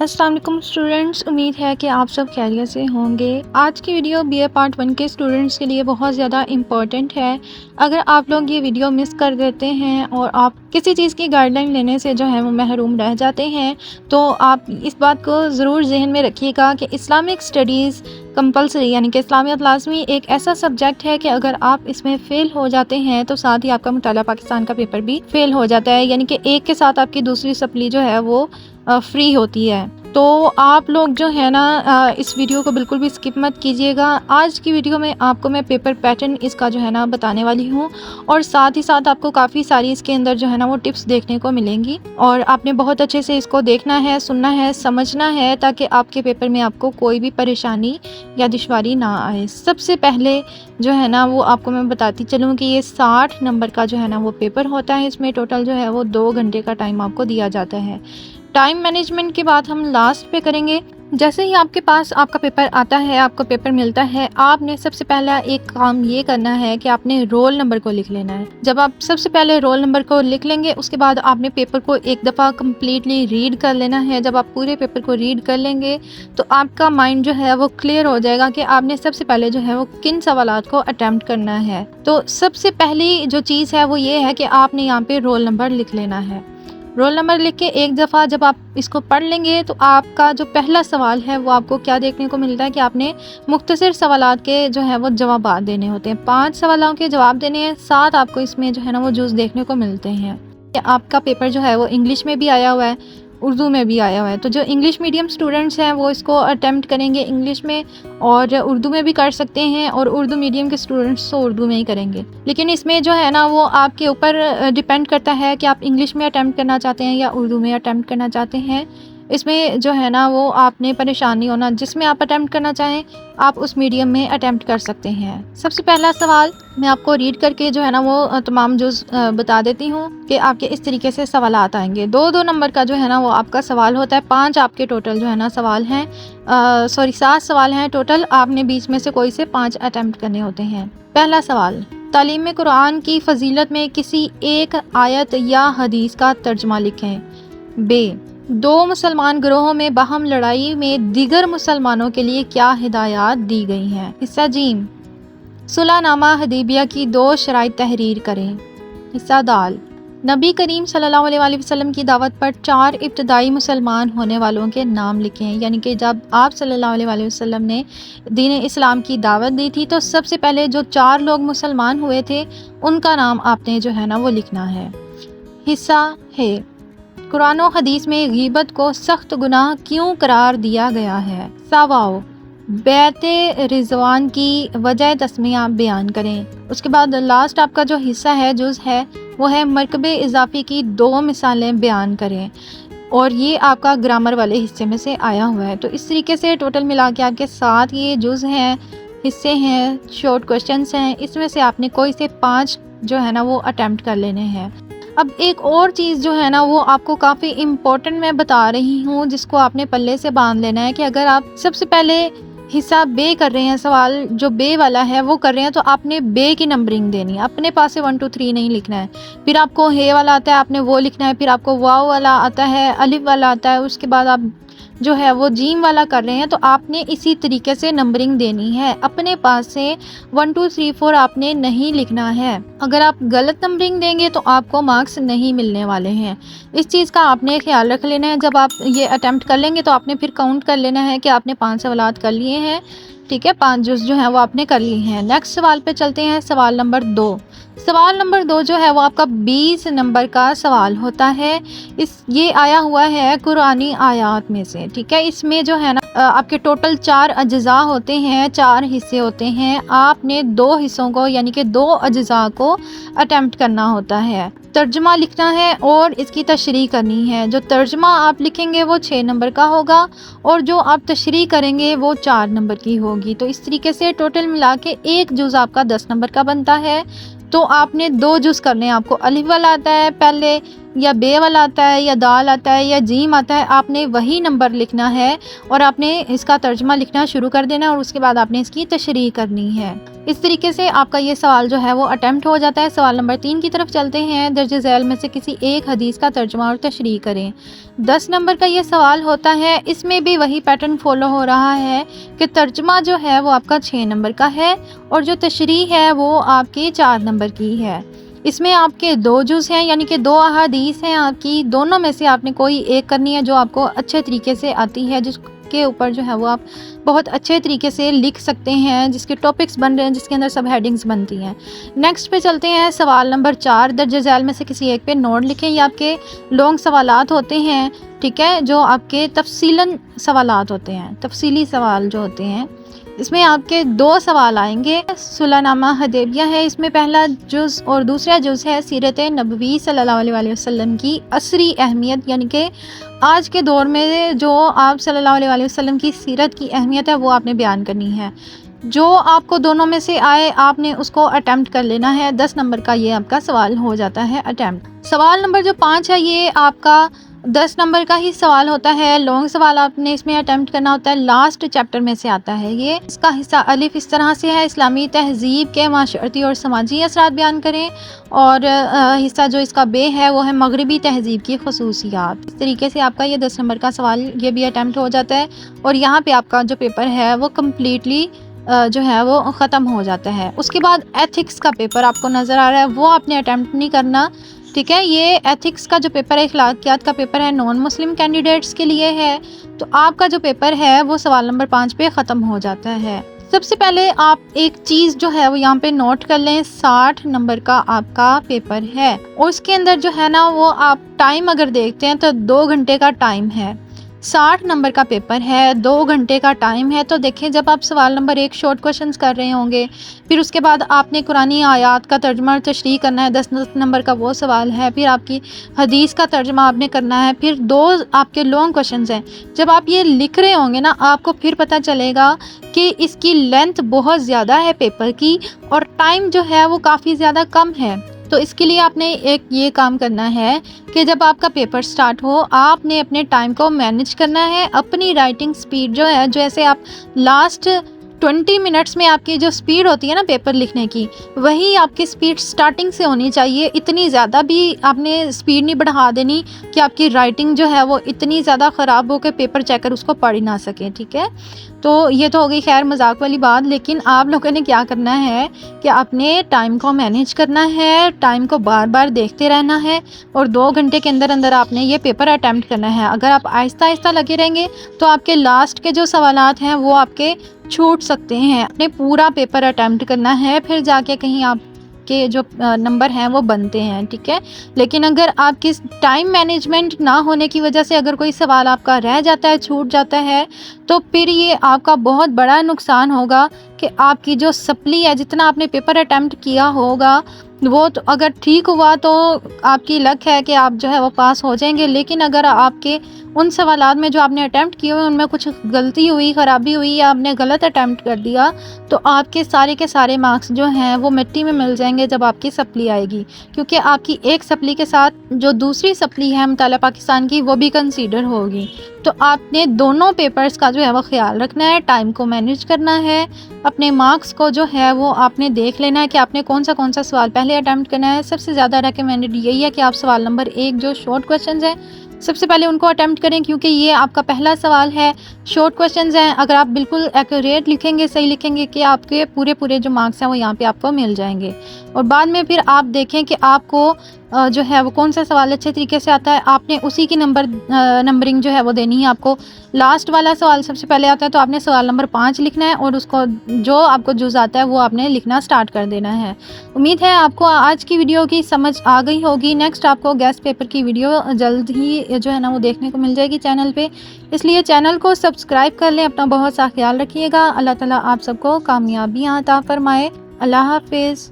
अस्सलाम वालेकुम स्टूडेंट्स, उम्मीद है कि आप सब खैरियत से होंगे। आज की वीडियो बीए पार्ट 1 के स्टूडेंट्स के लिए बहुत ज़्यादा इम्पॉर्टेंट है। अगर आप लोग ये वीडियो मिस कर देते हैं और आप किसी चीज़ की गाइडलाइन लेने से जो है वो महरूम रह जाते हैं, तो आप इस बात को ज़रूर जहन में रखिएगा कि इस्लामिक स्टडीज़ कंपलसरी यानी कि इस्लामियत लाजमी एक ऐसा सब्जेक्ट है कि अगर आप इसमें फ़ेल हो जाते हैं तो साथ ही आपका मुताला पाकिस्तान का पेपर भी फ़ेल हो जाता है, यानी कि एक के साथ आपकी दूसरी सप्ली जो है वो फ्री होती है। तो आप लोग जो है ना इस वीडियो को बिल्कुल भी स्किप मत कीजिएगा। आज की वीडियो में आपको मैं पेपर पैटर्न इसका जो है ना बताने वाली हूँ और साथ ही साथ आपको काफ़ी सारी इसके अंदर जो है ना वो टिप्स देखने को मिलेंगी और आपने बहुत अच्छे से इसको देखना है, सुनना है, समझना है ताकि आपके पेपर में आपको कोई भी परेशानी या दुश्वारी ना आए। सबसे पहले जो है ना वो आपको मैं बताती चलूँ कि ये 60 नंबर का जो है ना वो पेपर होता है। इसमें टोटल जो है वो 2 घंटे का टाइम आपको दिया जाता है। टाइम मैनेजमेंट की बात हम लास्ट पे करेंगे। जैसे ही आपके पास आपका पेपर आता है, आपको पेपर मिलता है, आपने सबसे पहला एक काम ये करना है कि आपने रोल नंबर को लिख लेना है। जब आप सबसे पहले रोल नंबर को लिख लेंगे, उसके बाद आपने पेपर को एक दफ़ा कम्प्लीटली रीड कर लेना है। जब आप पूरे पेपर को रीड कर लेंगे तो आपका माइंड जो है वो क्लियर हो जाएगा कि आपने सबसे पहले जो है वो किन सवालात को अटैम्प्ट करना है। तो सबसे पहली जो चीज़ है वो ये है कि आपने यहाँ पे रोल नंबर लिख लेना है। रोल नंबर लिख के एक दफ़ा जब आप इसको पढ़ लेंगे तो आपका जो पहला सवाल है वो आपको क्या देखने को मिलता है कि आपने मुख्तसर सवालात के जो है वो जवाब देने होते हैं। 5 सवालों के जवाब देने हैं, 7 आपको इसमें जो है ना वो जूस देखने को मिलते हैं। आपका पेपर जो है वो इंग्लिश में भी आया हुआ है, उर्दू में भी आया हुआ है। तो जो इंग्लिश मीडियम स्टूडेंट्स हैं वो इसको अटेम्प्ट करेंगे इंग्लिश में और उर्दू में भी कर सकते हैं और उर्दू मीडियम के स्टूडेंट्स तो उर्दू में ही करेंगे। लेकिन इसमें जो है ना वो आपके ऊपर डिपेंड करता है कि आप इंग्लिश में अटेम्प्ट करना चाहते हैं या उर्दू में अटेम्प्ट करना चाहते हैं। इसमें जो है ना वो आपने परेशान नहीं होना, जिसमें आप अटेम्प्ट करना चाहें आप उस मीडियम में अटेम्प्ट कर सकते हैं। सबसे पहला सवाल मैं आपको रीड करके जो है ना वो तमाम जुज़ बता देती हूँ कि आपके इस तरीके से सवालात आएंगे। 2-2 नंबर का जो है ना वो आपका सवाल होता है। 5 आपके टोटल जो है ना सवाल हैं, 7 सवाल हैं टोटल। आपने बीच में से कोई से 5 अटेम्प्ट करने होते हैं। पहला सवाल, तालीम कुरान की फजीलत में किसी एक आयत या हदीस का तर्जमा लिखें। बे, 2 मुसलमान ग्रोहों में बाहम लड़ाई में दीगर मुसलमानों के लिए क्या हिदायत दी गई हैं। हिस्सा जीम, सुलहनामा हदीबिया की 2 शराइत तहरीर करें। हिस्सा दाल, नबी करीम सल्लल्लाहु अलैहि वसल्लम की दावत पर 4 इब्तदाई मुसलमान होने वालों के नाम लिखें। यानी कि जब आप सल्लल्लाहु अलैहि वसल्लम ने दीन इस्लाम की दावत दी थी तो सबसे पहले जो 4 लोग मुसलमान हुए थे उनका नाम आपने जो है ना वो लिखना है। हिस्सा है, कुरान और हदीस में गीबत को सख्त गुनाह क्यों करार दिया गया है। सवाओ, बैते रिजवान की वजह तस्मिया बयान करें। उसके बाद लास्ट आपका जो हिस्सा है जुज़ है वो है मरकबे इजाफी की 2 मिसालें बयान करें और ये आपका ग्रामर वाले हिस्से में से आया हुआ है। तो इस तरीके से टोटल मिला के आपके 7 ये जुज़ हैं, हिस्से हैं, शॉर्ट क्वेश्चंस हैं। इसमें से आपने कोई से 5 जो है ना वो अटेम्प्ट कर लेने हैं। अब एक और चीज़ जो है ना वो आपको काफ़ी इम्पोर्टेंट मैं बता रही हूँ जिसको आपने पल्ले से बांध लेना है कि अगर आप सबसे पहले हिस्सा बे कर रहे हैं, सवाल जो बे वाला है वो कर रहे हैं, तो आपने बे की नंबरिंग देनी है। अपने पास से 1 2 3 नहीं लिखना है। फिर आपको हे वाला आता है, आपने वो लिखना है। फिर आपको वाव वाला आता है, अलिफ वाला आता है। उसके बाद आप जो है वो जीम वाला कर रहे हैं, तो आपने इसी तरीके से नंबरिंग देनी है। अपने पास से 1 2 3 4 आपने नहीं लिखना है। अगर आप गलत नंबरिंग देंगे तो आपको मार्क्स नहीं मिलने वाले हैं। इस चीज़ का आपने ख्याल रख लेना है। जब आप ये अटेम्प्ट कर लेंगे तो आपने फिर काउंट कर लेना है कि आपने 5 सवालात कर लिए हैं। ठीक है, 5 जुज़ जो है वो आपने कर लिए हैं। नेक्स्ट सवाल पे चलते हैं। सवाल नंबर 2। सवाल नंबर 2 जो है वो आपका 20 नंबर का सवाल होता है। ये आया हुआ है कुरानी आयात में से। ठीक है, इसमें जो है ना आपके टोटल 4 अज्जा होते हैं, 4 हिस्से होते हैं। आपने 2 हिस्सों को यानी कि 2 अज्जा को अटेम्प्ट करना होता है। तर्जमा लिखना है और इसकी तशरीह करनी है। जो तर्जमा आप लिखेंगे वो 6 नंबर का होगा और जो आप तशरीह करेंगे वो 4 नंबर की होगी। तो इस तरीके से टोटल मिला के एक जुज़ आपका 10 नंबर का बनता है। तो आपने 2 जुज़ करने हैं। आपको अलिफ वाला आता है, पहले या बे वाला आता है या दाल आता है या जीम आता है, आपने वही नंबर लिखना है और आपने इसका तर्जुमा लिखना शुरू कर देना है और उसके बाद आपने इसकी तशरीह करनी है। इस तरीके से आपका ये सवाल जो है वो अटैम्प्ट हो जाता है। सवाल नंबर 3 की तरफ चलते हैं। दर्ज झैल में से किसी एक हदीस का तर्जुमा और तशरीह करें। 10 नंबर का ये सवाल होता है। इसमें भी वही पैटर्न फॉलो हो रहा है कि तर्जुमा जो है वो आपका 6 नंबर का है और जो तशरीह है वो आपकी 4 नंबर की है। इसमें आपके 2 जुज़ हैं, यानी कि 2 अहादीस हैं आपकी। दोनों में से आपने कोई एक करनी है जो आपको अच्छे तरीके से आती है, जिसके ऊपर जो है वो आप बहुत अच्छे तरीके से लिख सकते हैं, जिसके टॉपिक्स बन रहे हैं, जिसके अंदर सब हेडिंग्स बनती हैं। नेक्स्ट पे चलते हैं। सवाल नंबर 4, दर्ज झैल में से किसी एक पे नोट लिखें। ये आपके लॉन्ग सवालात होते हैं, ठीक है, जो आपके तफसीलन सवालात होते हैं, तफसीली सवाल जो होते हैं। इसमें आपके 2 सवाल आएंगे। सुलहनामा हदैबिया है, इसमें पहला जुज़ और दूसरा जुज़ है सीरत नबवी सल्लल्लाहु अलैहि वसल्लम की असरी अहमियत, यानी कि आज के दौर में जो आप सल्लल्लाहु अलैहि वसल्लम की सीरत की अहमियत है वो आपने बयान करनी है। जो आपको दोनों में से आए आपने उसको अटैम्प्ट कर लेना है। 10 नंबर का ये आपका सवाल हो जाता है अटैम्प्ट। सवाल नंबर जो 5 है ये आपका 10 नंबर का ही सवाल होता है। लॉन्ग सवाल आपने इसमें अटैम्प्ट करना होता है, लास्ट चैप्टर में से आता है ये। इसका हिस्सा अलिफ इस तरह से है, इस्लामी तहजीब के माशरती और समाजी असरात बयान करें, और हिस्सा जो इसका बे है वो है मगरबी तहजीब की खसूसियात। इस तरीके से आपका ये 10 नंबर का सवाल ये भी अटैम्प्ट हो जाता है और यहाँ पे आपका जो पेपर है वो कम्प्लीटली जो है वो ख़त्म हो जाता है। उसके बाद एथिक्स का पेपर आपको नज़र आ रहा है, वो आपने अटैम्प्ट नहीं करना, ठीक है। ये एथिक्स का जो पेपर है, अखलाकियात का पेपर है, नॉन मुस्लिम कैंडिडेट्स के लिए है। तो आपका जो पेपर है वो सवाल नंबर 5 पे ख़त्म हो जाता है। सबसे पहले आप एक चीज़ जो है वो यहाँ पे नोट कर लें, 60 नंबर का आपका पेपर है और उसके अंदर जो है ना वो आप टाइम अगर देखते हैं तो 2 घंटे का टाइम है। 60 नंबर का पेपर है, 2 घंटे का टाइम है। तो देखें, जब आप सवाल नंबर 1 शॉर्ट क्वेश्चंस कर रहे होंगे, फिर उसके बाद आपने कुरानी आयात का तर्जुमा और तशरीह करना है, 10 नंबर का वो सवाल है, फिर आपकी हदीस का तर्जुमा आपने करना है, फिर 2 आपके लॉन्ग क्वेश्चंस हैं। जब आप ये लिख रहे होंगे ना, आपको फिर पता चलेगा कि इसकी लेंथ बहुत ज़्यादा है पेपर की और टाइम जो है वो काफ़ी ज़्यादा कम है। तो इसके लिए आपने एक ये काम करना है कि जब आपका पेपर स्टार्ट हो आपने अपने टाइम को मैनेज करना है। अपनी राइटिंग स्पीड जो है, जैसे आप लास्ट 20 मिनट्स में आपकी जो स्पीड होती है ना पेपर लिखने की, वही आपकी स्पीड स्टार्टिंग से होनी चाहिए। इतनी ज़्यादा भी आपने स्पीड नहीं बढ़ा देनी कि आपकी राइटिंग जो है वो इतनी ज़्यादा ख़राब हो कि पेपर चेकर उसको पढ़ ही ना सके, ठीक है। तो ये तो हो गई खैर मजाक वाली बात, लेकिन आप लोगों ने क्या करना है कि अपने टाइम को मैनेज करना है, टाइम को बार बार देखते रहना है और 2 घंटे के अंदर अंदर आपने ये पेपर अटैम्प्ट करना है। अगर आप आहिस्ता आहिस्ता लगे रहेंगे तो आपके लास्ट के जो सवालात हैं वो आपके छूट सकते हैं। आपने पूरा पेपर अटैम्प्ट करना है, फिर जाके कहीं आप के जो नंबर हैं वो बनते हैं, ठीक है। लेकिन अगर आपकी टाइम मैनेजमेंट ना होने की वजह से अगर कोई सवाल आपका रह जाता है, छूट जाता है, तो फिर ये आपका बहुत बड़ा नुकसान होगा कि आपकी जो सप्ली है, जितना आपने पेपर अटैम्प्ट किया होगा वो तो अगर ठीक हुआ तो आपकी लक है कि आप जो है वो पास हो जाएंगे। लेकिन अगर आपके उन सवालात में जो आपने अटैम्प्ट किए हुए उनमें कुछ गलती हुई, ख़राबी हुई या आपने गलत अटैम्प्ट कर दिया, तो आपके सारे के सारे मार्क्स जो हैं वो मिट्टी में मिल जाएंगे जब आपकी सप्ली आएगी। क्योंकि आपकी एक सप्ली के साथ जो दूसरी सप्ली है मुताला पाकिस्तान की, वो भी कंसीडर होगी। तो आपने दोनों पेपर्स का जो है वो ख्याल रखना है, टाइम को मैनेज करना है, अपने मार्क्स को जो है वो आपने देख लेना है कि आपने कौन सा सवाल पहले अटैम्प्ट करना है। सबसे ज़्यादा रेकमेंडेड यही है कि आप सवाल नंबर 1 जो शॉर्ट क्वेश्चंस हैं सबसे पहले उनको अटैम्प्ट करें, क्योंकि ये आपका पहला सवाल है, शॉर्ट क्वेश्चंस हैं। अगर आप बिल्कुल एक्यूरेट लिखेंगे, सही लिखेंगे, कि आपके पूरे जो मार्क्स हैं वो यहाँ पे आपको मिल जाएंगे। और बाद में फिर आप देखें कि आपको जो है वो कौन सा सवाल अच्छे तरीके से आता है, आपने उसी की नंबरिंग जो है वो देनी है। आपको लास्ट वाला सवाल सबसे पहले आता है तो आपने सवाल नंबर 5 लिखना है और उसको जो आपको जुज़ आता है वो आपने लिखना स्टार्ट कर देना है। उम्मीद है आपको आज की वीडियो की समझ आ गई होगी। नेक्स्ट आपको गेस्ट पेपर की वीडियो जल्द ही जो है ना वो देखने को मिल जाएगी चैनल पे, इसलिए चैनल को सब्सक्राइब कर लें। अपना बहुत सा ख्याल रखिएगा। अल्लाह ताला आप सबको कामयाबियाँ अता फरमाए। अल्लाह हाफिज़।